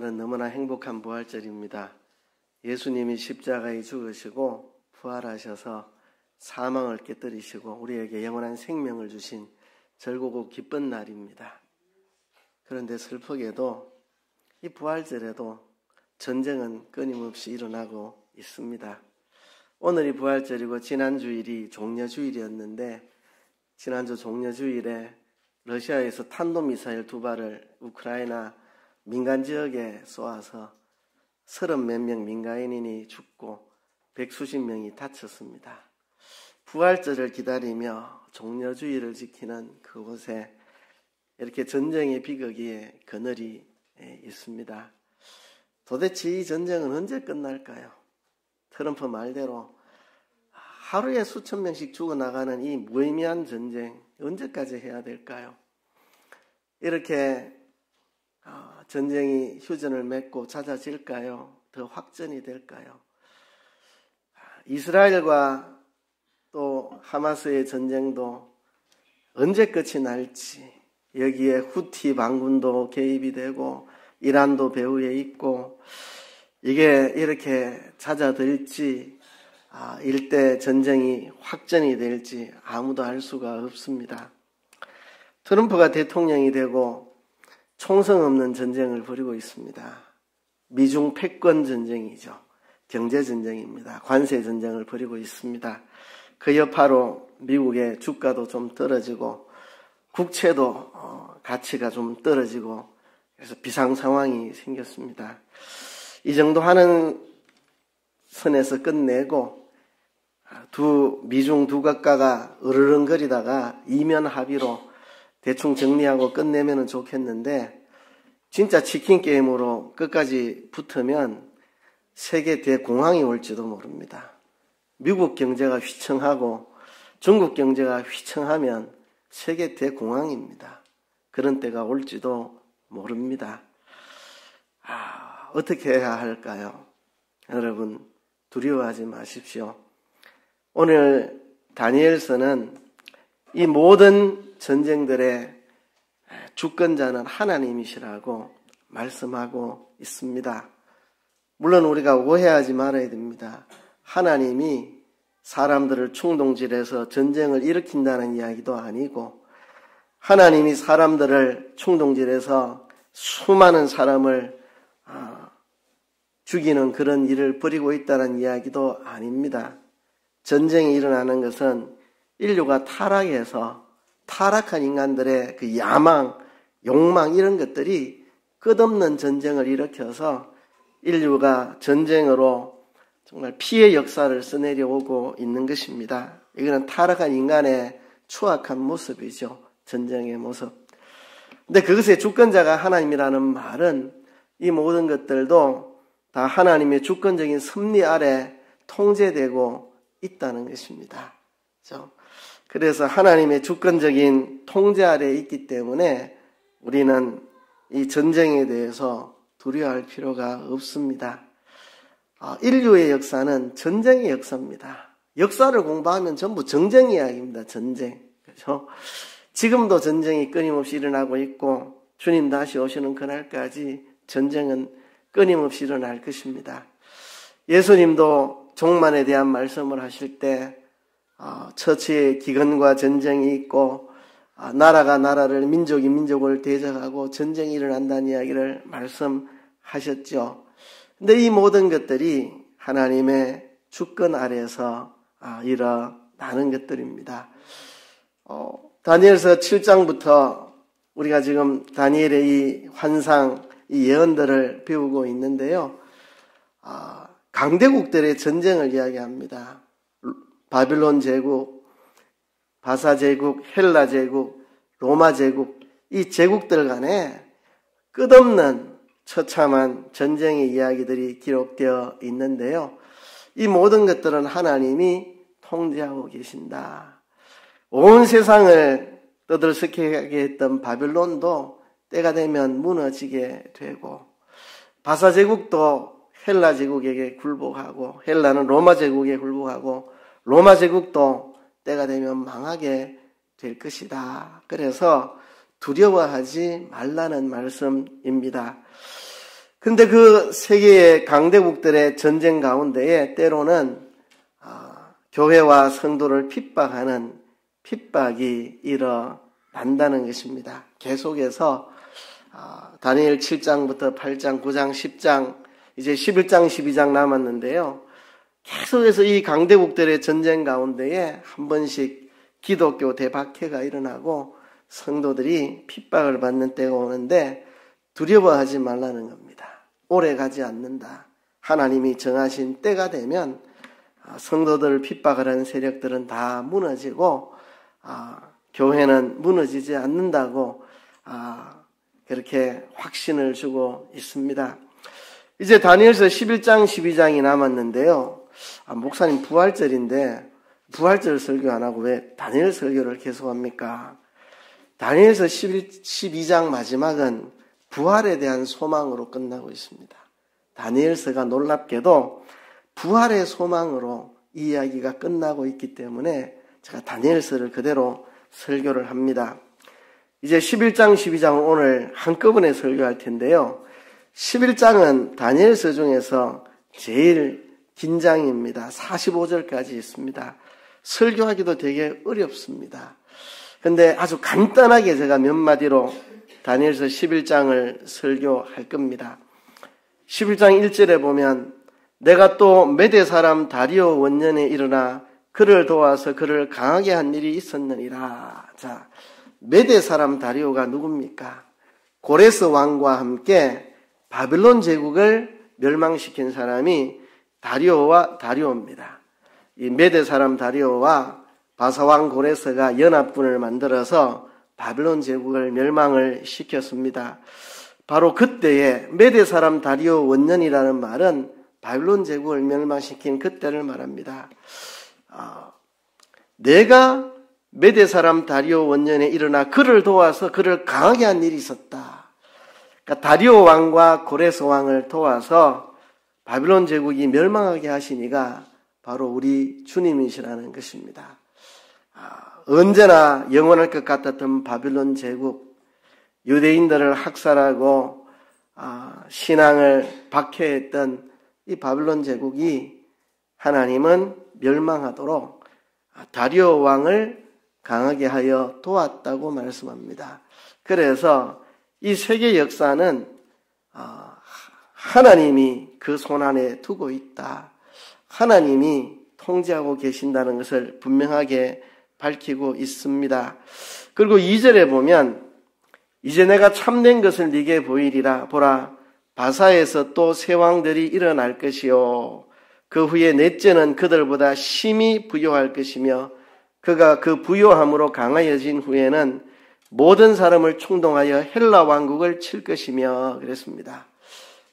오늘은 너무나 행복한 부활절입니다. 예수님이 십자가에 죽으시고 부활하셔서 사망을 깨뜨리시고 우리에게 영원한 생명을 주신 즐거고 기쁜 날입니다. 그런데 슬프게도 이 부활절에도 전쟁은 끊임없이 일어나고 있습니다. 오늘이 부활절이고 지난주일이 종려주일이었는데 지난주 종려주일에 러시아에서 탄도미사일 2발을 우크라이나 민간 지역에 쏘아서 30몇 명 민간인이 죽고 100수십 명이 다쳤습니다. 부활절을 기다리며 종려주일을 지키는 그곳에 이렇게 전쟁의 비극이 그늘이 있습니다. 도대체 이 전쟁은 언제 끝날까요? 트럼프 말대로 하루에 수천 명씩 죽어나가는 이 무의미한 전쟁 언제까지 해야 될까요? 이렇게 전쟁이 휴전을 맺고 잦아질까요? 더 확전이 될까요? 이스라엘과 또 하마스의 전쟁도 언제 끝이 날지, 여기에 후티 반군도 개입이 되고 이란도 배후에 있고 이게 이렇게 잦아들지 일대 전쟁이 확전이 될지 아무도 알 수가 없습니다. 트럼프가 대통령이 되고 총성 없는 전쟁을 벌이고 있습니다. 미중 패권 전쟁이죠. 경제 전쟁입니다. 관세 전쟁을 벌이고 있습니다. 그 여파로 미국의 주가도 좀 떨어지고 국채도 가치가 좀 떨어지고 그래서 비상 상황이 생겼습니다. 이 정도 하는 선에서 끝내고 미중 두 국가가 으르렁거리다가 이면 합의로 대충 정리하고 끝내면 좋겠는데 진짜 치킨 게임으로 끝까지 붙으면 세계 대공황이 올지도 모릅니다. 미국 경제가 휘청하고 중국 경제가 휘청하면 세계 대공황입니다. 그런 때가 올지도 모릅니다. 어떻게 해야 할까요? 여러분 두려워하지 마십시오. 오늘 다니엘서는 이 모든 전쟁들의 주권자는 하나님이시라고 말씀하고 있습니다. 물론 우리가 오해하지 말아야 됩니다. 하나님이 사람들을 충동질해서 전쟁을 일으킨다는 이야기도 아니고 하나님이 사람들을 충동질해서 수많은 사람을 죽이는 그런 일을 벌이고 있다는 이야기도 아닙니다. 전쟁이 일어나는 것은 인류가 타락해서 타락한 인간들의 그 야망, 욕망 이런 것들이 끝없는 전쟁을 일으켜서 인류가 전쟁으로 정말 피해 역사를 써내려오고 있는 것입니다. 이거는 타락한 인간의 추악한 모습이죠. 전쟁의 모습. 근데 그것의 주권자가 하나님이라는 말은 이 모든 것들도 다 하나님의 주권적인 섭리 아래 통제되고 있다는 것입니다. 그렇죠? 그래서 하나님의 주권적인 통제 아래에 있기 때문에 우리는 이 전쟁에 대해서 두려워할 필요가 없습니다. 인류의 역사는 전쟁의 역사입니다. 역사를 공부하면 전부 전쟁 이야기입니다. 전쟁. 그렇죠? 지금도 전쟁이 끊임없이 일어나고 있고 주님 다시 오시는 그날까지 전쟁은 끊임없이 일어날 것입니다. 예수님도 종말에 대한 말씀을 하실 때 처치의 기근과 전쟁이 있고 나라가 나라를 민족이 민족을 대적하고 전쟁이 일어난다는 이야기를 말씀하셨죠. 근데 이 모든 것들이 하나님의 주권 아래에서 일어나는 것들입니다. 다니엘서 7장부터 우리가 지금 다니엘의 이 환상, 이 예언들을 배우고 있는데요. 강대국들의 전쟁을 이야기합니다. 바빌론 제국, 바사 제국, 헬라 제국, 로마 제국, 이 제국들 간에 끝없는 처참한 전쟁의 이야기들이 기록되어 있는데요. 이 모든 것들은 하나님이 통제하고 계신다. 온 세상을 떠들썩하게 했던 바빌론도 때가 되면 무너지게 되고 바사 제국도 헬라 제국에게 굴복하고 헬라는 로마 제국에 굴복하고 로마 제국도 때가 되면 망하게 될 것이다. 그래서 두려워하지 말라는 말씀입니다. 근데 그 세계의 강대국들의 전쟁 가운데에 때로는 교회와 성도를 핍박하는 핍박이 일어난다는 것입니다. 계속해서 다니엘 7장부터 8장, 9장, 10장, 이제 11장, 12장 남았는데요. 계속해서 이 강대국들의 전쟁 가운데에 한 번씩 기독교 대박해가 일어나고 성도들이 핍박을 받는 때가 오는데 두려워하지 말라는 겁니다. 오래 가지 않는다. 하나님이 정하신 때가 되면 성도들을 핍박을 하는 세력들은 다 무너지고 교회는 무너지지 않는다고 그렇게 확신을 주고 있습니다. 이제 다니엘서 11장 12장이 남았는데요. 목사님 부활절인데 부활절 설교 안 하고 왜 다니엘 설교를 계속합니까? 다니엘서 12장 마지막은 부활에 대한 소망으로 끝나고 있습니다. 다니엘서가 놀랍게도 부활의 소망으로 이 이야기가 끝나고 있기 때문에 제가 다니엘서를 그대로 설교를 합니다. 이제 11장, 12장은 오늘 한꺼번에 설교할 텐데요. 11장은 다니엘서 중에서 제일 긴 장입니다. 45절까지 있습니다. 설교하기도 되게 어렵습니다. 근데 아주 간단하게 제가 몇 마디로 다니엘서 11장을 설교할 겁니다. 11장 1절에 보면 내가 또 메대 사람 다리오 원년에 일어나 그를 도와서 그를 강하게 한 일이 있었느니라. 자, 메대 사람 다리오가 누굽니까? 고레스 왕과 함께 바빌론 제국을 멸망시킨 사람이 다리오입니다. 이 메대 사람 다리오와 바사왕 고레스가 연합군을 만들어서 바빌론 제국을 멸망을 시켰습니다. 바로 그때에 메대 사람 다리오 원년이라는 말은 바빌론 제국을 멸망시킨 그때를 말합니다. 내가 메대 사람 다리오 원년에 일어나 그를 도와서 그를 강하게 한 일이 있었다. 그러니까 다리오 왕과 고레스 왕을 도와서 바빌론 제국이 멸망하게 하신 이가 바로 우리 주님이시라는 것입니다. 언제나 영원할 것 같았던 바빌론 제국, 유대인들을 학살하고 신앙을 박해했던 이 바빌론 제국이 하나님은 멸망하도록 다리오 왕을 강하게 하여 도왔다고 말씀합니다. 그래서 이 세계 역사는 하나님이 그 손안에 두고 있다. 하나님이 통제하고 계신다는 것을 분명하게 밝히고 있습니다. 그리고 2절에 보면 이제 내가 참된 것을 네게 보이리라. 보라, 바사에서 또 새 왕들이 일어날 것이요. 그 후에 넷째는 그들보다 심히 부요할 것이며 그가 그 부요함으로 강하여진 후에는 모든 사람을 충동하여 헬라 왕국을 칠 것이며 그랬습니다.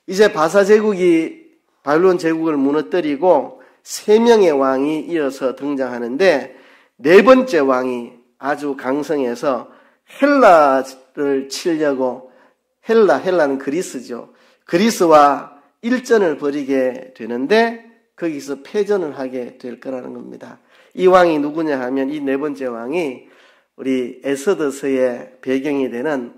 이제 바사 제국이 바빌론 제국을 무너뜨리고 3명의 왕이 이어서 등장하는데 네 번째 왕이 아주 강성해서 헬라를 치려고 헬라는 그리스죠. 그리스와 일전을 벌이게 되는데 거기서 패전을 하게 될 거라는 겁니다. 이 왕이 누구냐 하면 이 네 번째 왕이 우리 에스더서의 배경이 되는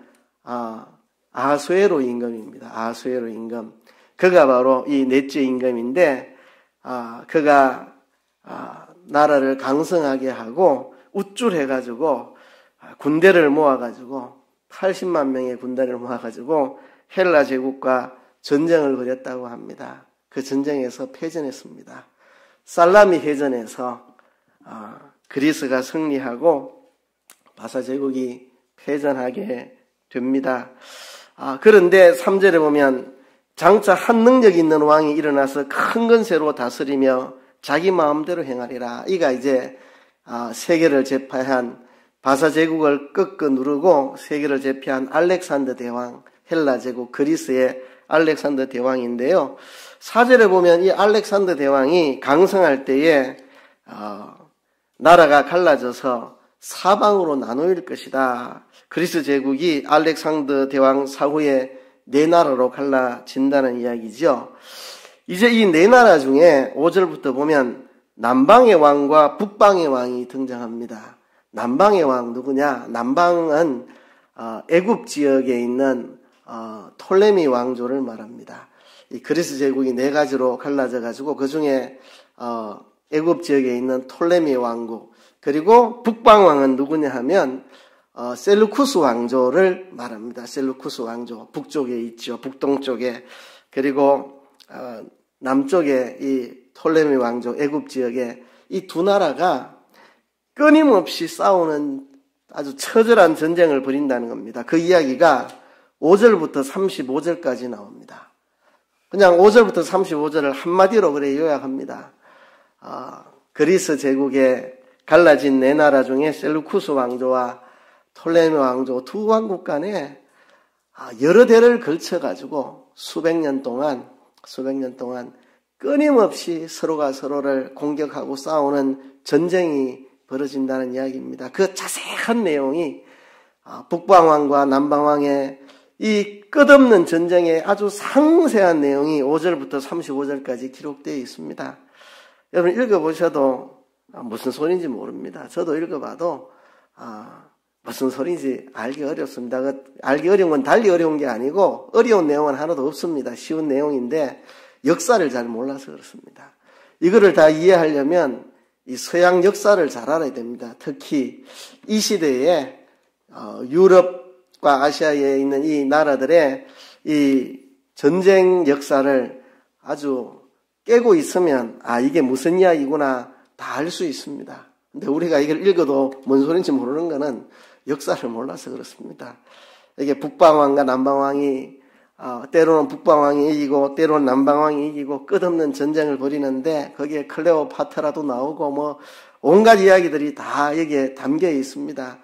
아하수에로 임금입니다. 아하수에로 임금. 그가 바로 이 넷째 임금인데 그가 나라를 강성하게 하고 우쭐해가지고 군대를 모아가지고 80만 명의 군대를 모아가지고 헬라 제국과 전쟁을 벌였다고 합니다. 그 전쟁에서 패전했습니다. 살라미 해전에서 그리스가 승리하고 바사 제국이 패전하게 됩니다. 그런데 3절에 보면 장차 한 능력 있는 왕이 일어나서 큰 건세로 다스리며 자기 마음대로 행하리라. 이가 이제 세계를 제패한 바사 제국을 꺾어 누르고 세계를 제패한 알렉산더 대왕, 헬라 제국 그리스의 알렉산더 대왕인데요. 4절에 보면 이 알렉산더 대왕이 강성할 때에 나라가 갈라져서 사방으로 나누일 것이다. 그리스 제국이 알렉산더 대왕 사후에 네 나라로 갈라진다는 이야기죠. 이제 이 네 나라 중에 5절부터 보면 남방의 왕과 북방의 왕이 등장합니다. 남방의 왕 누구냐? 남방은 애굽 지역에 있는 톨레미 왕조를 말합니다. 이 그리스 제국이 네 가지로 갈라져 가지고 그 중에 애굽 지역에 있는 톨레미 왕국, 그리고 북방왕은 누구냐 하면 셀루쿠스 왕조를 말합니다. 셀루쿠스 왕조, 북쪽에 있죠. 북동쪽에. 그리고 남쪽에 이 톨레미 왕조, 애굽 지역에 이 두 나라가 끊임없이 싸우는 아주 처절한 전쟁을 벌인다는 겁니다. 그 이야기가 5절부터 35절까지 나옵니다. 그냥 5절부터 35절을 한마디로 그래 요약합니다. 그리스 제국의 갈라진 네 나라 중에 셀루쿠스 왕조와 톨레미 왕조 두 왕국 간에 여러 대를 걸쳐가지고 수백 년 동안 끊임없이 서로가 서로를 공격하고 싸우는 전쟁이 벌어진다는 이야기입니다. 그 자세한 내용이 북방왕과 남방왕의 이 끝없는 전쟁의 아주 상세한 내용이 5절부터 35절까지 기록되어 있습니다. 여러분 읽어보셔도 무슨 소리인지 모릅니다. 저도 읽어봐도 무슨 소리인지 알기 어렵습니다. 알기 어려운 건 달리 어려운 게 아니고 어려운 내용은 하나도 없습니다. 쉬운 내용인데 역사를 잘 몰라서 그렇습니다. 이거를 다 이해하려면 이 서양 역사를 잘 알아야 됩니다. 특히 이 시대에 유럽과 아시아에 있는 이 나라들의 이 전쟁 역사를 아주 깨고 있으면 이게 무슨 이야기구나 다 알 수 있습니다. 근데 우리가 이걸 읽어도 뭔 소리인지 모르는 거는 역사를 몰라서 그렇습니다. 이게 북방왕과 남방왕이 때로는 북방왕이 이기고 때로는 남방왕이 이기고 끝없는 전쟁을 벌이는데 거기에 클레오파트라도 나오고 뭐 온갖 이야기들이 다 여기에 담겨 있습니다.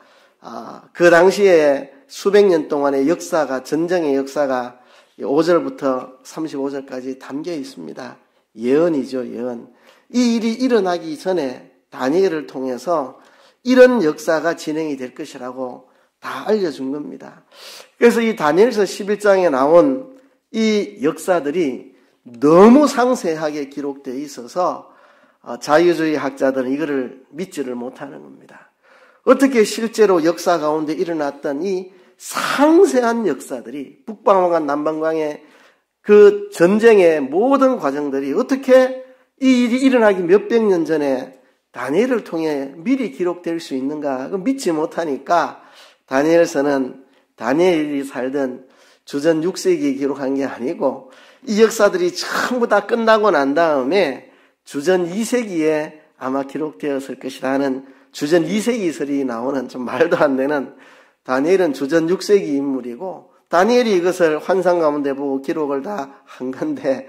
그 당시에 수백 년 동안의 역사가, 전쟁의 역사가 5절부터 35절까지 담겨 있습니다. 예언이죠, 예언. 이 일이 일어나기 전에 다니엘을 통해서 이런 역사가 진행이 될 것이라고 다 알려준 겁니다. 그래서 이 다니엘서 11장에 나온 이 역사들이 너무 상세하게 기록되어 있어서 자유주의 학자들은 이거를 믿지를 못하는 겁니다. 어떻게 실제로 역사 가운데 일어났던 이 상세한 역사들이 북방왕과 남방왕의 그 전쟁의 모든 과정들이 어떻게 이 일이 일어나기 몇백 년 전에 다니엘을 통해 미리 기록될 수 있는가? 믿지 못하니까 다니엘서는 다니엘이 살던 주전 6세기에 기록한 게 아니고 이 역사들이 전부 다 끝나고 난 다음에 주전 2세기에 아마 기록되었을 것이라 하는 주전 2세기설이 나오는 좀 말도 안 되는, 다니엘은 주전 6세기 인물이고 다니엘이 이것을 환상 가운데 보고 기록을 다 한 건데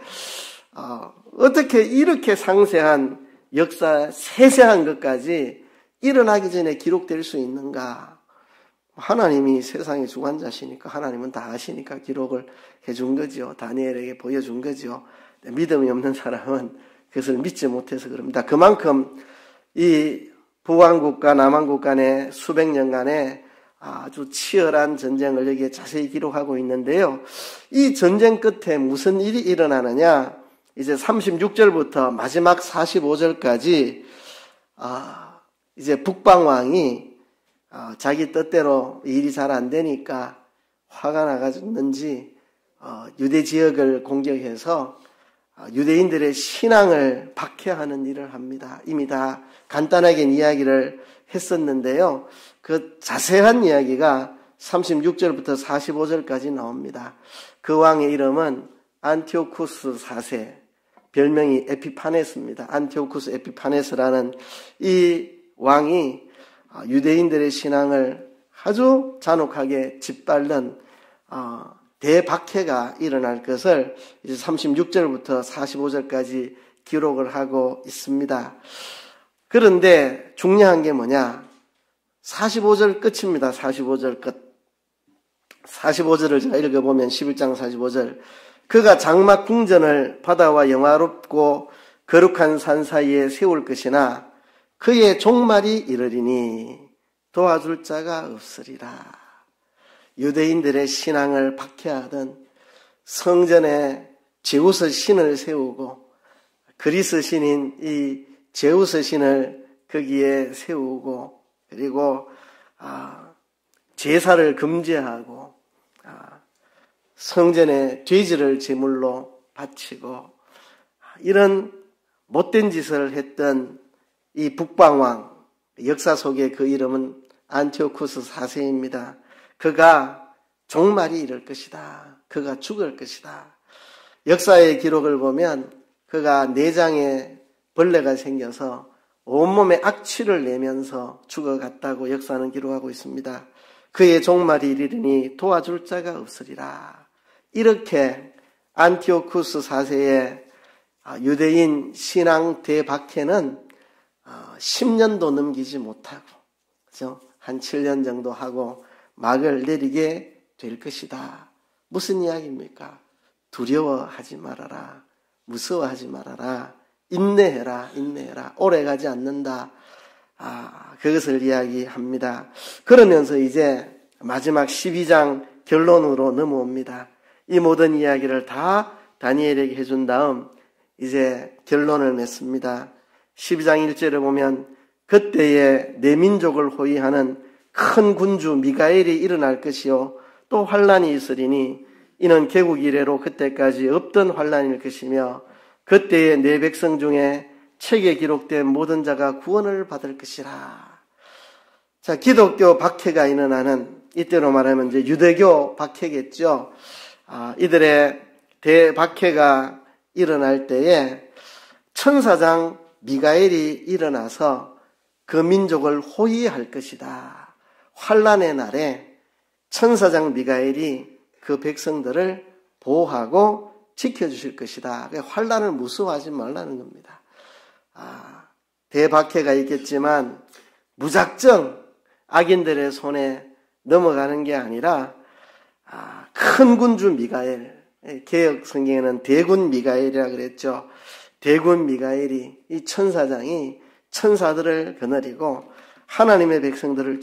어떻게 이렇게 상세한 역사, 세세한 것까지 일어나기 전에 기록될 수 있는가? 하나님이 세상의 주관자시니까 하나님은 다 아시니까 기록을 해준 거죠. 다니엘에게 보여준 거죠. 믿음이 없는 사람은 그것을 믿지 못해서 그럽니다. 그만큼 이 북왕국과 남왕국 간의 수백 년간의 아주 치열한 전쟁을 여기에 자세히 기록하고 있는데요. 이 전쟁 끝에 무슨 일이 일어나느냐? 이제 36절부터 마지막 45절까지 이제 북방왕이 자기 뜻대로 일이 잘 안 되니까 화가 나가지는지 유대 지역을 공격해서 유대인들의 신앙을 박해하는 일을 합니다. 이미 다 간단하게 이야기를 했었는데요. 그 자세한 이야기가 36절부터 45절까지 나옵니다. 그 왕의 이름은 안티오쿠스 4세, 별명이 에피파네스입니다. 안티오쿠스 에피파네스라는 이 왕이 유대인들의 신앙을 아주 잔혹하게 짓밟는 대박해가 일어날 것을 이제 36절부터 45절까지 기록을 하고 있습니다. 그런데 중요한 게 뭐냐? 45절 끝입니다. 45절 끝. 45절을 제가 읽어보면 11장 45절. 그가 장막 궁전을 바다와 영화롭고 거룩한 산 사이에 세울 것이나 그의 종말이 이르리니 도와줄 자가 없으리라. 유대인들의 신앙을 박해하던 성전에 제우스 신을 세우고 그리스 신인 이 제우스 신을 거기에 세우고 그리고 제사를 금지하고 성전에 돼지를 제물로 바치고 이런 못된 짓을 했던 이 북방왕, 역사 속에 그 이름은 안티오쿠스 4세입니다. 그가 종말이 이를 것이다. 그가 죽을 것이다. 역사의 기록을 보면 그가 내장에 벌레가 생겨서 온몸에 악취를 내면서 죽어갔다고 역사는 기록하고 있습니다. 그의 종말이 이르리니 도와줄 자가 없으리라. 이렇게 안티오쿠스 4세의 유대인 신앙 대박해는 10년도 넘기지 못하고, 그죠? 한 7년 정도 하고 막을 내리게 될 것이다. 무슨 이야기입니까? 두려워하지 말아라. 무서워하지 말아라. 인내해라. 인내해라. 오래가지 않는다. 그것을 이야기합니다. 그러면서 이제 마지막 12장 결론으로 넘어옵니다. 이 모든 이야기를 다 다니엘에게 해준 다음 이제 결론을 맺습니다. 12장 1절에 보면 그때에 내 민족을 호위하는 큰 군주 미가엘이 일어날 것이요 또 환란이 있으리니 이는 개국 이래로 그때까지 없던 환란일 것이며 그때에 내 백성 중에 책에 기록된 모든 자가 구원을 받을 것이라. 자, 기독교 박해가 일어나는 이때로 말하면 이제 유대교 박해겠죠. 이들의 대박해가 일어날 때에 천사장 미가엘이 일어나서 그 민족을 호위할 것이다. 환란의 날에 천사장 미가엘이 그 백성들을 보호하고 지켜주실 것이다. 환란을 무서워하지 말라는 겁니다. 대박해가 있겠지만 무작정 악인들의 손에 넘어가는 게 아니라 큰 군주 미가엘, 개역 성경에는 대군 미가엘이라 그랬죠. 대군 미가엘이, 이 천사장이 천사들을 거느리고 하나님의 백성들을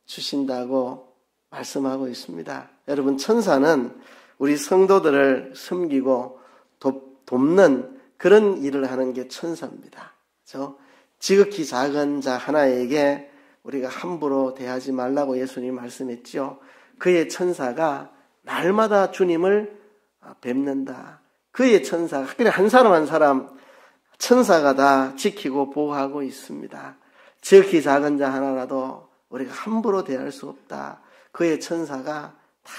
지켜주신다고 말씀하고 있습니다. 여러분, 천사는 우리 성도들을 섬기고 돕는 그런 일을 하는 게 천사입니다. 그렇죠? 지극히 작은 자 하나에게 우리가 함부로 대하지 말라고 예수님이 말씀했죠. 그의 천사가 날마다 주님을 뵙는다. 그의 천사가, 그래 한 사람 한 사람 천사가 다 지키고 보호하고 있습니다. 지극히 작은 자 하나라도 우리가 함부로 대할 수 없다. 그의 천사가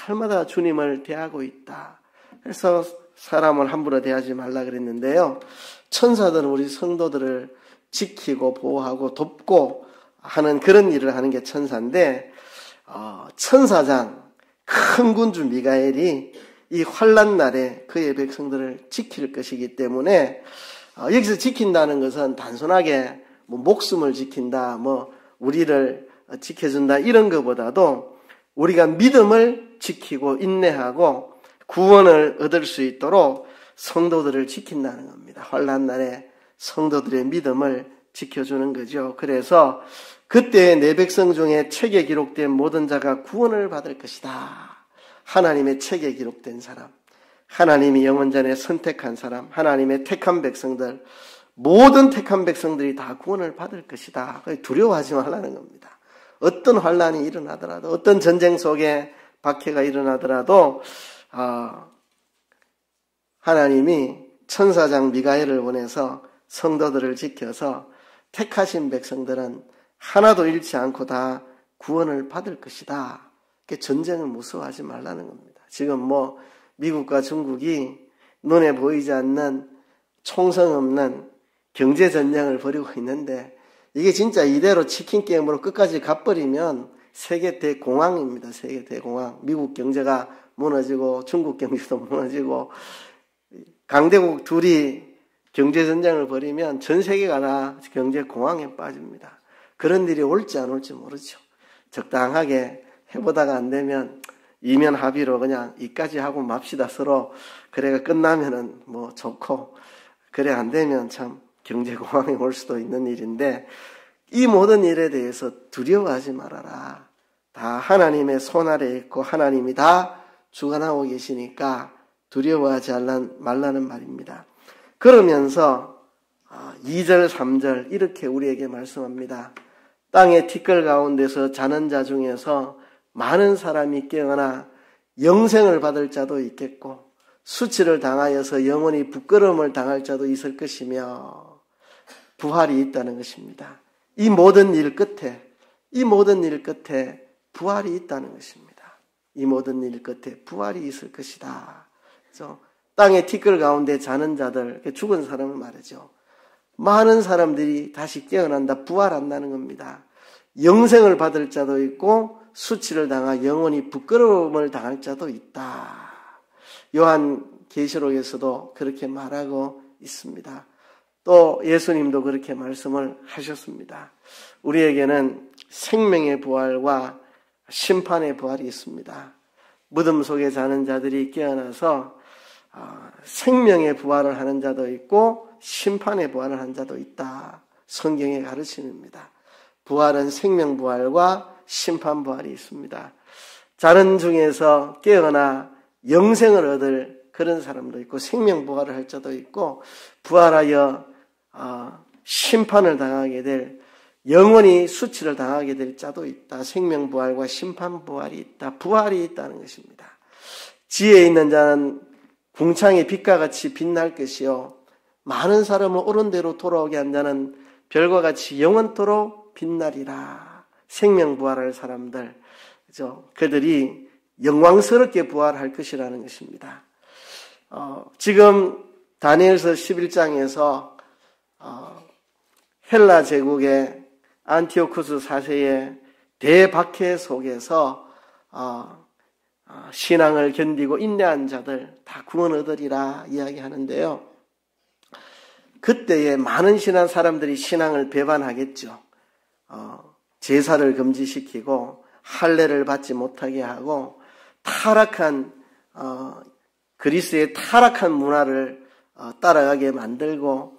날마다 주님을 대하고 있다. 그래서 사람을 함부로 대하지 말라 그랬는데요. 천사들은 우리 성도들을 지키고 보호하고 돕고 하는 그런 일을 하는 게 천사인데, 천사장 큰 군주 미가엘이 이 환란 날에 그의 백성들을 지킬 것이기 때문에 여기서 지킨다는 것은 단순하게 뭐 목숨을 지킨다, 뭐 우리를 지켜준다 이런 것보다도 우리가 믿음을 지키고 인내하고 구원을 얻을 수 있도록 성도들을 지킨다는 겁니다. 환난 날에 성도들의 믿음을 지켜주는 거죠. 그래서 그때 내 백성 중에 책에 기록된 모든 자가 구원을 받을 것이다. 하나님의 책에 기록된 사람, 하나님이 영원전에 선택한 사람, 하나님의 택한 백성들, 모든 택한 백성들이 다 구원을 받을 것이다. 두려워하지 말라는 겁니다. 어떤 환란이 일어나더라도, 어떤 전쟁 속에 박해가 일어나더라도 하나님이 천사장 미가엘을 보내서 성도들을 지켜서 택하신 백성들은 하나도 잃지 않고 다 구원을 받을 것이다. 전쟁을 무서워하지 말라는 겁니다. 지금 뭐 미국과 중국이 눈에 보이지 않는 총성 없는 경제 전쟁을 벌이고 있는데 이게 진짜 이대로 치킨 게임으로 끝까지 가버리면 세계 대공황입니다. 세계 대공황. 미국 경제가 무너지고 중국 경제도 무너지고 강대국 둘이 경제 전쟁을 벌이면 전 세계가 다 경제 공황에 빠집니다. 그런 일이 올지 안 올지 모르죠. 적당하게 해보다가 안 되면 이면 합의로 그냥 이까지 하고 맙시다. 서로 그래가 끝나면은 뭐 좋고, 그래 안 되면 참 경제 공황이 올 수도 있는 일인데, 이 모든 일에 대해서 두려워하지 말아라. 다 하나님의 손 아래에 있고 하나님이 다 주관하고 계시니까 두려워하지 말라는 말입니다. 그러면서 2절 3절 이렇게 우리에게 말씀합니다. 땅의 티끌 가운데서 자는 자 중에서 많은 사람이 깨어나 영생을 받을 자도 있겠고 수치를 당하여서 영원히 부끄러움을 당할 자도 있을 것이며 부활이 있다는 것입니다. 이 모든 일 끝에 부활이 있다는 것입니다. 이 모든 일 끝에 부활이 있을 것이다. 그래서 땅의 티끌 가운데 자는 자들, 죽은 사람을 말이죠. 많은 사람들이 다시 깨어난다, 부활한다는 겁니다. 영생을 받을 자도 있고 수치를 당하 영원히 부끄러움을 당할 자도 있다. 요한계시록에서도 그렇게 말하고 있습니다. 또 예수님도 그렇게 말씀을 하셨습니다. 우리에게는 생명의 부활과 심판의 부활이 있습니다. 무덤 속에 자는 자들이 깨어나서 생명의 부활을 하는 자도 있고 심판의 부활을 하는 자도 있다. 성경의 가르침입니다. 부활은 생명 부활과 심판 부활이 있습니다. 자는 중에서 깨어나 영생을 얻을 그런 사람도 있고 생명 부활을 할 자도 있고 부활하여 심판을 당하게 될 영원히 수치를 당하게 될 자도 있다. 생명 부활과 심판 부활이 있다. 부활이 있다는 것입니다. 지혜에 있는 자는 궁창의 빛과 같이 빛날 것이요 많은 사람을 옳은 대로 돌아오게 한 자는 별과 같이 영원토록 빛나리라. 생명 부활할 사람들, 그죠? 그들이 영광스럽게 부활할 것이라는 것입니다. 지금 다니엘서 11장에서 헬라 제국의 안티오쿠스 4세의 대박해 속에서 신앙을 견디고 인내한 자들 다 구원 얻으리라 이야기하는데요. 그때에 많은 신한 사람들이 신앙을 배반하겠죠. 제사를 금지시키고 할례를 받지 못하게 하고 타락한 그리스의 타락한 문화를 따라가게 만들고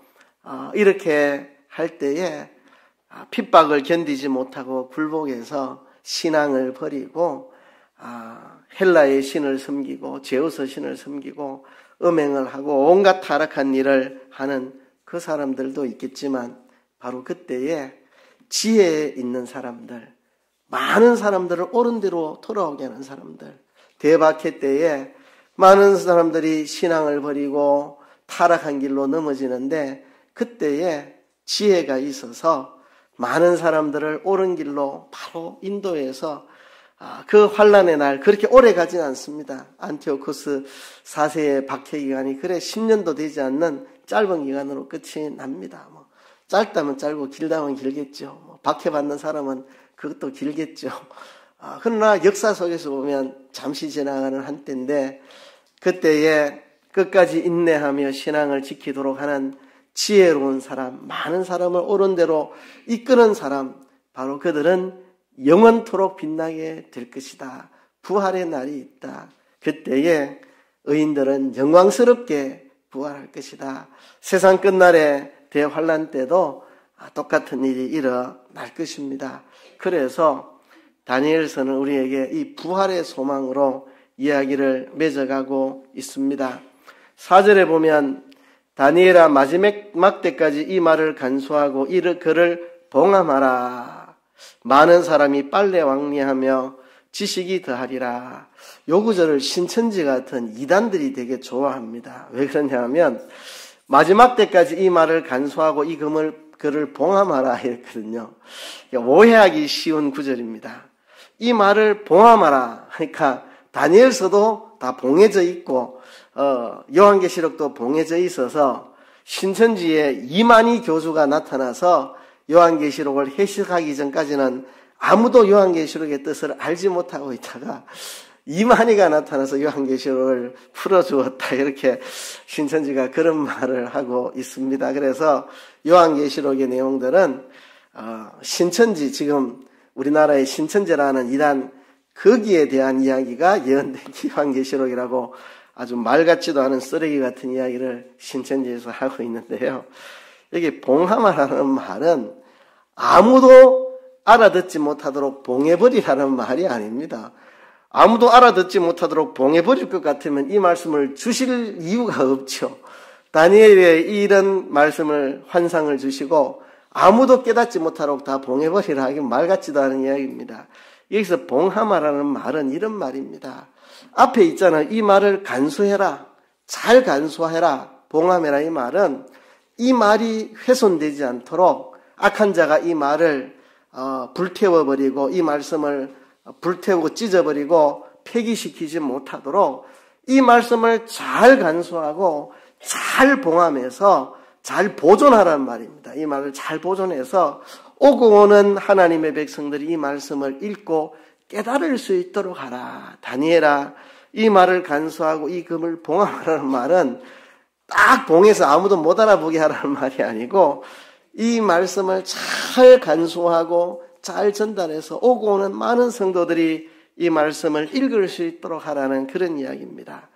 이렇게 할 때에 핍박을 견디지 못하고 굴복해서 신앙을 버리고 헬라의 신을 섬기고 제우스 신을 섬기고 음행을 하고 온갖 타락한 일을 하는 그 사람들도 있겠지만 바로 그때에 지혜에 있는 사람들, 많은 사람들을 옳은 대로 돌아오게 하는 사람들, 대박해 때에 많은 사람들이 신앙을 버리고 타락한 길로 넘어지는데 그때에 지혜가 있어서 많은 사람들을 옳은 길로 바로 인도해서 그 환란의 날 그렇게 오래 가진 않습니다. 안티오코스 4세의 박해 기간이 그래 10년도 되지 않는 짧은 기간으로 끝이 납니다. 짧다면 짧고 길다면 길겠죠. 박해받는 사람은 그것도 길겠죠. 그러나 역사 속에서 보면 잠시 지나가는 한때인데 그때에 끝까지 인내하며 신앙을 지키도록 하는 지혜로운 사람, 많은 사람을 옳은 대로 이끄는 사람, 바로 그들은 영원토록 빛나게 될 것이다. 부활의 날이 있다. 그때에 의인들은 영광스럽게 부활할 것이다. 세상 끝날에 대환란 때도 똑같은 일이 일어날 것입니다. 그래서 다니엘서는 우리에게 이 부활의 소망으로 이야기를 맺어가고 있습니다. 4절에 보면 다니엘아 마지막 때까지 이 말을 간수하고 그를 봉함하라. 많은 사람이 빨래 왕래하며 지식이 더하리라. 요 구절을 신천지 같은 이단들이 되게 좋아합니다. 왜 그러냐면 마지막 때까지 이 말을 간수하고 그를 봉함하라 이랬거든요. 오해하기 쉬운 구절입니다. 이 말을 봉함하라. 그러니까 다니엘서도 다 봉해져 있고 요한계시록도 봉해져 있어서 신천지에 이만희 교수가 나타나서 요한계시록을 해석하기 전까지는 아무도 요한계시록의 뜻을 알지 못하고 있다가 이만희가 나타나서 요한계시록을 풀어주었다. 이렇게 신천지가 그런 말을 하고 있습니다. 그래서 요한계시록의 내용들은 신천지, 지금 우리나라의 신천지라는 이단 거기에 대한 이야기가 예언된 요한계시록이라고 아주 말 같지도 않은 쓰레기 같은 이야기를 신천지에서 하고 있는데요. 여기 봉함하라는 말은 아무도 알아듣지 못하도록 봉해버리라는 말이 아닙니다. 아무도 알아듣지 못하도록 봉해버릴 것 같으면 이 말씀을 주실 이유가 없죠. 다니엘의 이런 말씀을 환상을 주시고 아무도 깨닫지 못하도록 다 봉해버리라 하긴 말 같지도 않은 이야기입니다. 여기서 봉하마라는 말은 이런 말입니다. 앞에 있잖아요. 이 말을 간수해라. 잘 간수해라. 봉함해라. 이 말은 이 말이 훼손되지 않도록 악한 자가 이 말을 불태워버리고 이 말씀을 불태우고 찢어버리고 폐기시키지 못하도록 이 말씀을 잘 간수하고 잘 봉함해서 잘 보존하라는 말입니다. 이 말을 잘 보존해서 오고 오는 하나님의 백성들이 이 말씀을 읽고 깨달을 수 있도록 하라. 다니엘아, 이 말을 간수하고 이 금을 봉함하라는 말은 딱 봉해서 아무도 못 알아보게 하라는 말이 아니고 이 말씀을 잘 간수하고 잘 전달해서 오고 오는 많은 성도들이 이 말씀을 읽을 수 있도록 하라는 그런 이야기입니다.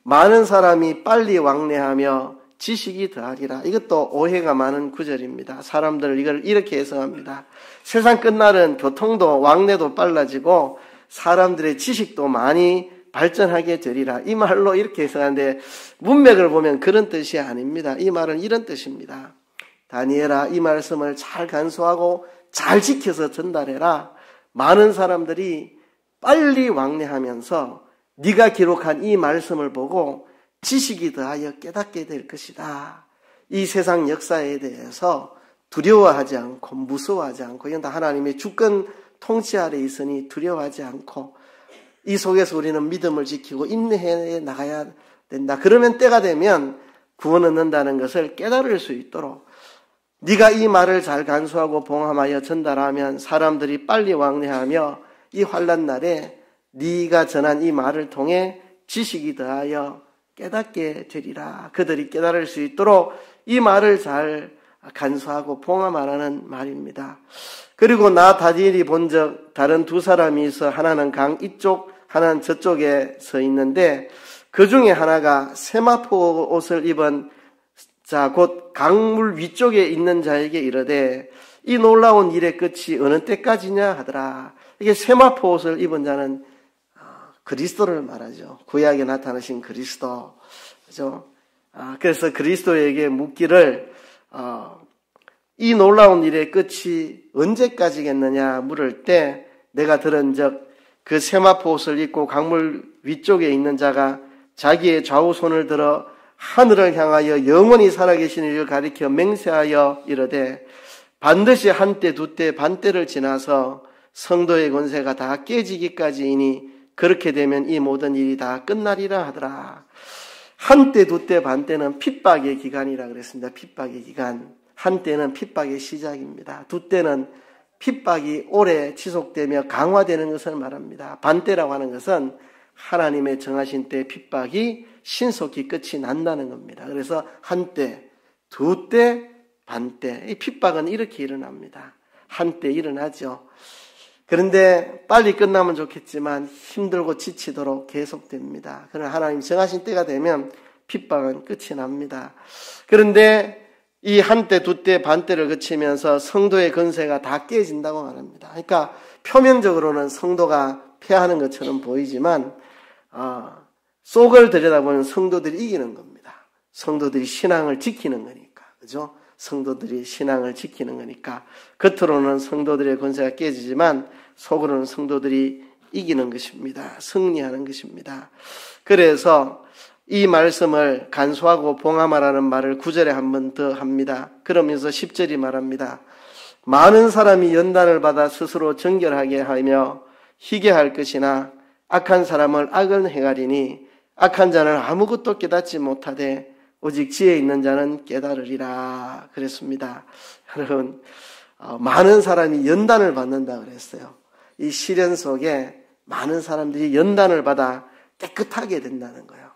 많은 사람이 빨리 왕래하며 지식이 더하리라. 이것도 오해가 많은 구절입니다. 사람들 이걸 이렇게 해석합니다. 세상 끝날은 교통도 왕래도 빨라지고 사람들의 지식도 많이 발전하게 되리라. 이 말로 이렇게 해석하는데 문맥을 보면 그런 뜻이 아닙니다. 이 말은 이런 뜻입니다. 다니엘아, 이 말씀을 잘 간수하고 잘 지켜서 전달해라. 많은 사람들이 빨리 왕래하면서 네가 기록한 이 말씀을 보고 지식이 더하여 깨닫게 될 것이다. 이 세상 역사에 대해서 두려워하지 않고 무서워하지 않고 이건 다 하나님의 주권 통치 아래 있으니 두려워하지 않고 이 속에서 우리는 믿음을 지키고 인내해 나가야 된다. 그러면 때가 되면 구원 얻는다는 것을 깨달을 수 있도록 네가 이 말을 잘 간수하고 봉함하여 전달하면 사람들이 빨리 왕래하며 이 환난 날에 네가 전한 이 말을 통해 지식이 더하여 깨닫게 되리라. 그들이 깨달을 수 있도록 이 말을 잘 간수하고 봉함하라는 말입니다. 그리고 나 다니엘이 본 적 다른 두 사람이 있어 하나는 강 이쪽 하나는 저쪽에 서 있는데 그 중에 하나가 세마포 옷을 입은 자 곧 강물 위쪽에 있는 자에게 이르되 이 놀라운 일의 끝이 어느 때까지냐 하더라. 이게 세마포 옷을 입은 자는 그리스도를 말하죠. 구약에 나타나신 그리스도. 그죠? 그래서 그리스도에게 묻기를, 이 놀라운 일의 끝이 언제까지겠느냐 물을 때 내가 들은 적 그 세마포 옷을 입고 강물 위쪽에 있는 자가 자기의 좌우 손을 들어 하늘을 향하여 영원히 살아계신 이를 가리켜 맹세하여 이르되 반드시 한때 두때 반때를 지나서 성도의 권세가 다 깨지기까지이니 그렇게 되면 이 모든 일이 다 끝나리라 하더라. 한때 두때 반때는 핍박의 기간이라 그랬습니다. 핍박의 기간. 한때는 핍박의 시작입니다. 두때는 핍박이 오래 지속되며 강화되는 것을 말합니다. 반때라고 하는 것은 하나님의 정하신 때 핍박이 신속히 끝이 난다는 겁니다. 그래서 한때, 두때, 반때. 이 핍박은 이렇게 일어납니다. 한때 일어나죠. 그런데 빨리 끝나면 좋겠지만 힘들고 지치도록 계속됩니다. 그러나 하나님 정하신 때가 되면 핍박은 끝이 납니다. 그런데 이 한때, 두때, 반때를 거치면서 성도의 권세가 다 깨진다고 말합니다. 그러니까 표면적으로는 성도가 패하는 것처럼 보이지만 속을 들여다보면 성도들이 이기는 겁니다. 성도들이 신앙을 지키는 거니까. 그죠? 성도들이 신앙을 지키는 거니까 겉으로는 성도들의 권세가 깨지지만 속으로는 성도들이 이기는 것입니다. 승리하는 것입니다. 그래서 이 말씀을 간수하고 봉함하라는 말을 9절에 한 번 더 합니다. 그러면서 10절이 말합니다. 많은 사람이 연단을 받아 스스로 정결하게 하며 희게 할 것이나 악한 사람을 악은 행하리니 악한 자는 아무것도 깨닫지 못하되 오직 지혜 있는 자는 깨달으리라 그랬습니다. 여러분, 많은 사람이 연단을 받는다 그랬어요. 이 시련 속에 많은 사람들이 연단을 받아 깨끗하게 된다는 거예요.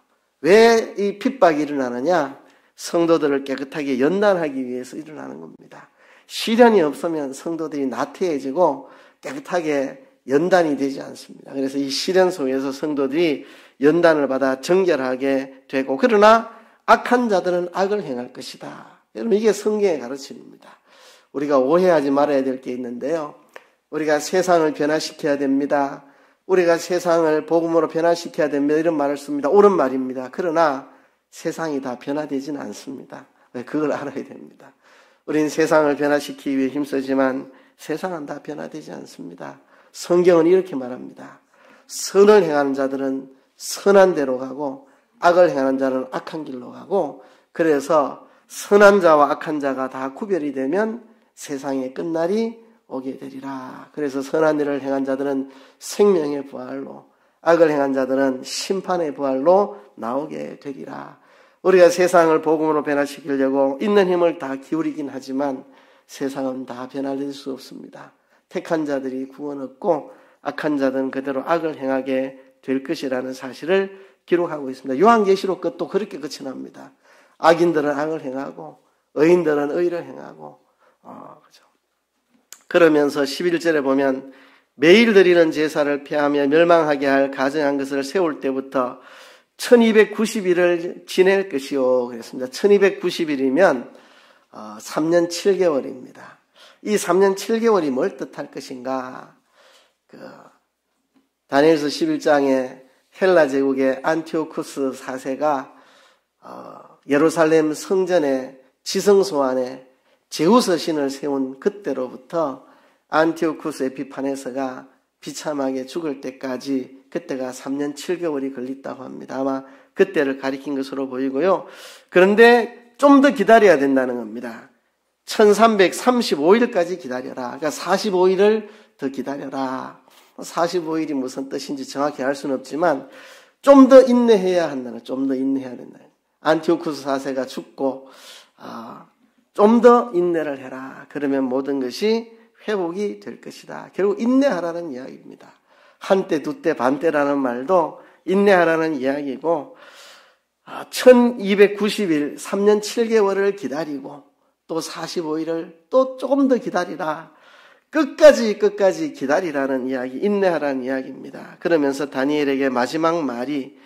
왜 이 핍박이 일어나느냐? 성도들을 깨끗하게 연단하기 위해서 일어나는 겁니다. 시련이 없으면 성도들이 나태해지고 깨끗하게 연단이 되지 않습니다. 그래서 이 시련 속에서 성도들이 연단을 받아 정결하게 되고 그러나 악한 자들은 악을 행할 것이다. 여러분 이게 성경의 가르침입니다. 우리가 오해하지 말아야 될 게 있는데요. 우리가 세상을 변화시켜야 됩니다. 우리가 세상을 복음으로 변화시켜야 됩니다. 이런 말을 씁니다. 옳은 말입니다. 그러나 세상이 다 변화되지는 않습니다. 그걸 알아야 됩니다. 우리는 세상을 변화시키기 위해 힘쓰지만 세상은 다 변화되지 않습니다. 성경은 이렇게 말합니다. 선을 행하는 자들은 선한 데로 가고 악을 행하는 자는 악한 길로 가고, 그래서 선한 자와 악한 자가 다 구별이 되면 세상의 끝날이 오게 되리라. 그래서 선한 일을 행한 자들은 생명의 부활로, 악을 행한 자들은 심판의 부활로 나오게 되리라. 우리가 세상을 복음으로 변화시키려고 있는 힘을 다 기울이긴 하지만 세상은 다 변화될 수 없습니다. 택한 자들이 구원 얻고 악한 자들은 그대로 악을 행하게 될 것이라는 사실을 기록하고 있습니다. 요한계시록 것도 그렇게 끝이 납니다. 악인들은 악을 행하고 의인들은 의를 행하고, 그죠. 그러면서 11절에 보면 매일 드리는 제사를 폐하며 멸망하게 할 가증한 것을 세울 때부터 1290일을 지낼 것이요 그랬습니다. 1290일이면 3년 7개월입니다. 이 3년 7개월이 뭘 뜻할 것인가? 다니엘서 11장에 헬라 제국의 안티오쿠스 4세가 예루살렘 성전의 지성소 안에 제우스 신을 세운 그때로부터 안티오쿠스 에피파네스가 비참하게 죽을 때까지, 그때가 3년 7개월이 걸렸다고 합니다. 아마 그때를 가리킨 것으로 보이고요. 그런데 좀 더 기다려야 된다는 겁니다. 1335일까지 기다려라. 그러니까 45일을 더 기다려라. 45일이 무슨 뜻인지 정확히 알 수는 없지만 좀 더 인내해야 한다는, 좀 더 인내해야 된다. 안티오쿠스 4세가 죽고 좀 더 인내를 해라. 그러면 모든 것이 회복이 될 것이다. 결국 인내하라는 이야기입니다. 한때, 두때, 반때라는 말도 인내하라는 이야기고, 1290일, 3년 7개월을 기다리고 또 45일을 또 조금 더 기다리라. 끝까지 기다리라는 이야기, 인내하라는 이야기입니다. 그러면서 다니엘에게 마지막 말이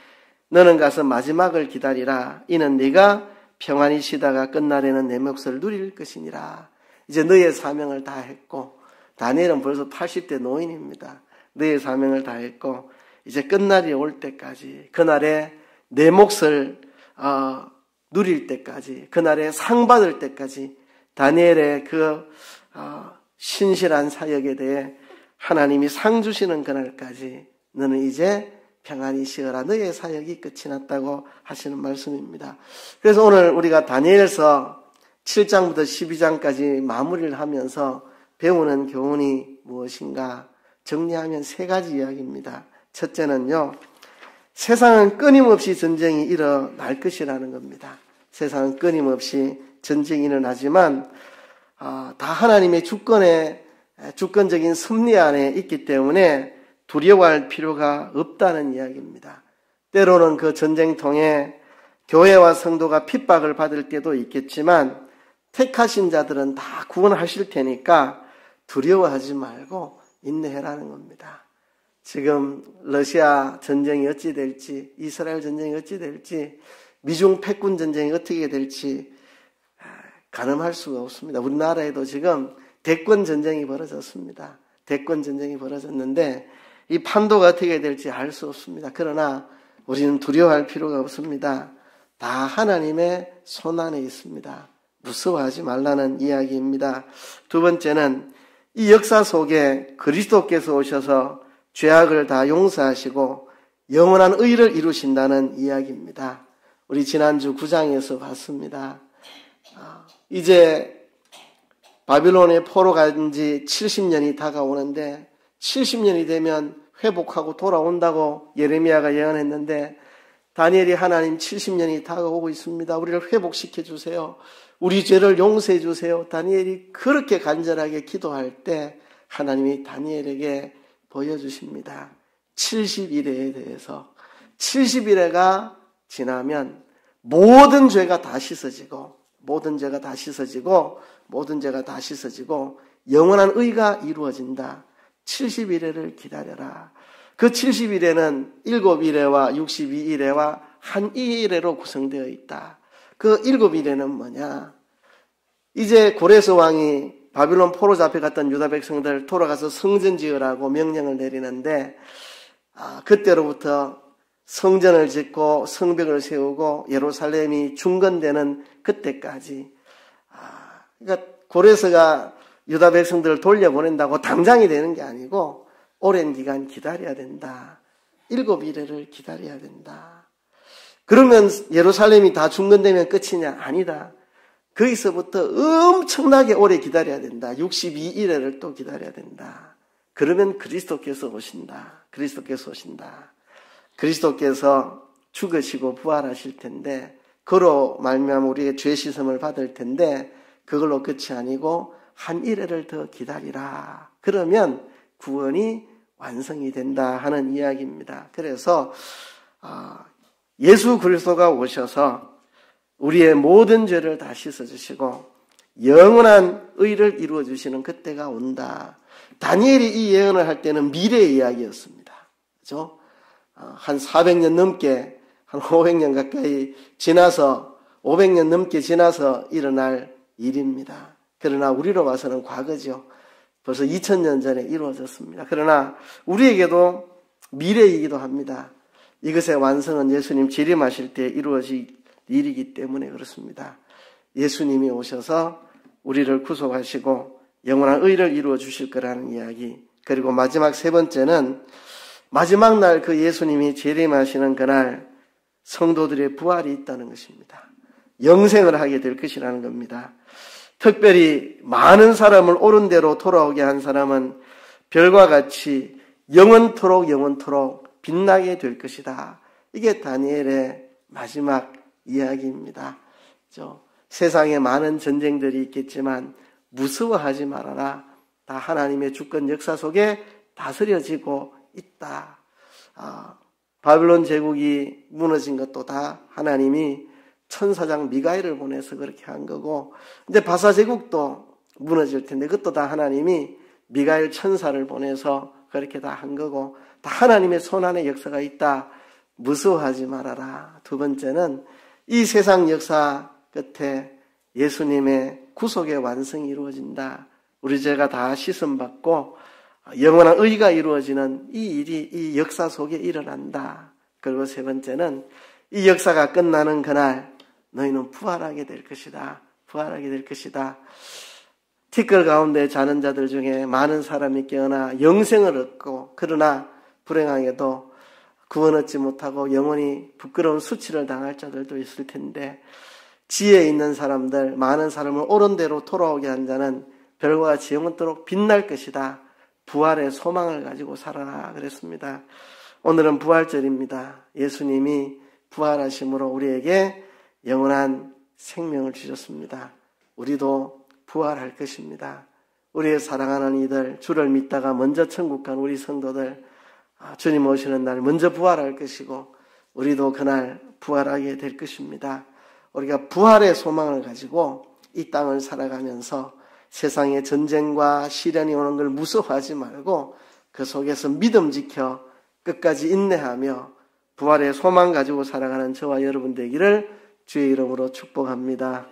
너는 가서 마지막을 기다리라. 이는 네가 평안히 쉬다가 끝날에는 내 몫을 누릴 것이니라. 이제 너의 사명을 다 했고, 다니엘은 벌써 80대 노인입니다. 너의 사명을 다 했고 이제 끝날이 올 때까지, 그날에 내 몫을 누릴 때까지, 그날에 상 받을 때까지 다니엘의 그 신실한 사역에 대해 하나님이 상 주시는 그날까지 너는 이제 평안히 쉬어라. 너의 사역이 끝이 났다고 하시는 말씀입니다. 그래서 오늘 우리가 다니엘서 7장부터 12장까지 마무리를 하면서 배우는 교훈이 무엇인가 정리하면 세 가지 이야기입니다. 첫째는요, 세상은 끊임없이 전쟁이 일어날 것이라는 겁니다. 세상은 끊임없이 전쟁이 일어나지만 다 하나님의 주권적인 섭리 안에 있기 때문에 두려워할 필요가 없다는 이야기입니다. 때로는 그 전쟁통에 교회와 성도가 핍박을 받을 때도 있겠지만 택하신 자들은 다 구원하실 테니까 두려워하지 말고 인내해라는 겁니다. 지금 러시아 전쟁이 어찌 될지, 이스라엘 전쟁이 어찌 될지, 미중 패권 전쟁이 어떻게 될지 가늠할 수가 없습니다. 우리나라에도 지금 대권 전쟁이 벌어졌습니다. 대권 전쟁이 벌어졌는데 이 판도가 어떻게 될지 알 수 없습니다. 그러나 우리는 두려워할 필요가 없습니다. 다 하나님의 손 안에 있습니다. 무서워하지 말라는 이야기입니다. 두 번째는 이 역사 속에 그리스도께서 오셔서 죄악을 다 용서하시고 영원한 의를 이루신다는 이야기입니다. 우리 지난주 9장에서 봤습니다. 이제 바빌론에 포로 간 지 70년이 다가오는데 70년이 되면 회복하고 돌아온다고 예레미야가 예언했는데 다니엘이 하나님 70년이 다가오고 있습니다. 우리를 회복시켜 주세요. 우리 죄를 용서해 주세요. 다니엘이 그렇게 간절하게 기도할 때 하나님이 다니엘에게 보여주십니다. 70일에 대해서. 70일에가 지나면 모든 죄가 다 씻어지고 영원한 의가 이루어진다. 70일에를 기다려라. 그 70일에는 7일에와 62일에와 한 2일에로 구성되어 있다. 그 7일에는 뭐냐? 이제 고레스 왕이 바빌론 포로 잡혀갔던 유다 백성들 돌아가서 성전 지으라고 명령을 내리는데 그때로부터 성전을 짓고 성벽을 세우고 예루살렘이 중건되는 그때까지 그러니까 고레스가 유다 백성들을 돌려보낸다고 당장이 되는 게 아니고 오랜 기간 기다려야 된다. 7일을 기다려야 된다. 그러면 예루살렘이 다 중건되면 끝이냐? 아니다. 거기서부터 엄청나게 오래 기다려야 된다. 62일을 또 기다려야 된다. 그러면 그리스도께서 오신다. 그리스도께서 오신다. 그리스도께서 죽으시고 부활하실 텐데 그로 말미암아 우리의 죄 씻음을 받을 텐데 그걸로 끝이 아니고 한 일회를 더 기다리라. 그러면 구원이 완성이 된다 하는 이야기입니다. 그래서 예수 그리스도가 오셔서 우리의 모든 죄를 다 씻어주시고 영원한 의를 이루어주시는 그때가 온다. 다니엘이 이 예언을 할 때는 미래의 이야기였습니다. 그죠? 한 400년 넘게, 한 500년 가까이 지나서, 500년 넘게 지나서 일어날 일입니다. 그러나 우리로 봐서는 과거죠. 벌써 2000년 전에 이루어졌습니다. 그러나 우리에게도 미래이기도 합니다. 이것의 완성은 예수님 재림하실 때 이루어질 일이기 때문에 그렇습니다. 예수님이 오셔서 우리를 구속하시고 영원한 의를 이루어 주실 거라는 이야기. 그리고 마지막 세 번째는 마지막 날 그 예수님이 재림하시는 그날 성도들의 부활이 있다는 것입니다. 영생을 하게 될 것이라는 겁니다. 특별히 많은 사람을 옳은 대로 돌아오게 한 사람은 별과 같이 영원토록 빛나게 될 것이다. 이게 다니엘의 마지막 이야기입니다. 세상에 많은 전쟁들이 있겠지만 무서워하지 말아라. 다 하나님의 주권 역사 속에 다스려지고 있다. 바빌론 제국이 무너진 것도 다 하나님이 천사장 미가엘을 보내서 그렇게 한 거고, 근데 바사 제국도 무너질 텐데 그것도 다 하나님이 미가엘 천사를 보내서 그렇게 다 한 거고, 다 하나님의 손안에 역사가 있다. 무서워하지 말아라. 두 번째는 이 세상 역사 끝에 예수님의 구속의 완성이 이루어진다. 우리 죄가 다 씻음받고 영원한 의가 이루어지는 이 일이 이 역사 속에 일어난다. 그리고 세 번째는 이 역사가 끝나는 그날 너희는 부활하게 될 것이다. 부활하게 될 것이다. 티끌 가운데 자는 자들 중에 많은 사람이 깨어나 영생을 얻고 그러나 불행하게도 구원 얻지 못하고 영원히 부끄러운 수치를 당할 자들도 있을 텐데 지혜 있는 사람들, 많은 사람을 옳은 대로 돌아오게 한 자는 별과 같이 영원토록 빛날 것이다. 부활의 소망을 가지고 살아라 그랬습니다. 오늘은 부활절입니다. 예수님이 부활하심으로 우리에게 영원한 생명을 주셨습니다. 우리도 부활할 것입니다. 우리의 사랑하는 이들, 주를 믿다가 먼저 천국 간 우리 성도들, 주님 오시는 날 먼저 부활할 것이고 우리도 그날 부활하게 될 것입니다. 우리가 부활의 소망을 가지고 이 땅을 살아가면서 세상에 전쟁과 시련이 오는 걸 무서워하지 말고 그 속에서 믿음 지켜 끝까지 인내하며 부활의 소망 가지고 살아가는 저와 여러분 되기를 주의 이름으로 축복합니다.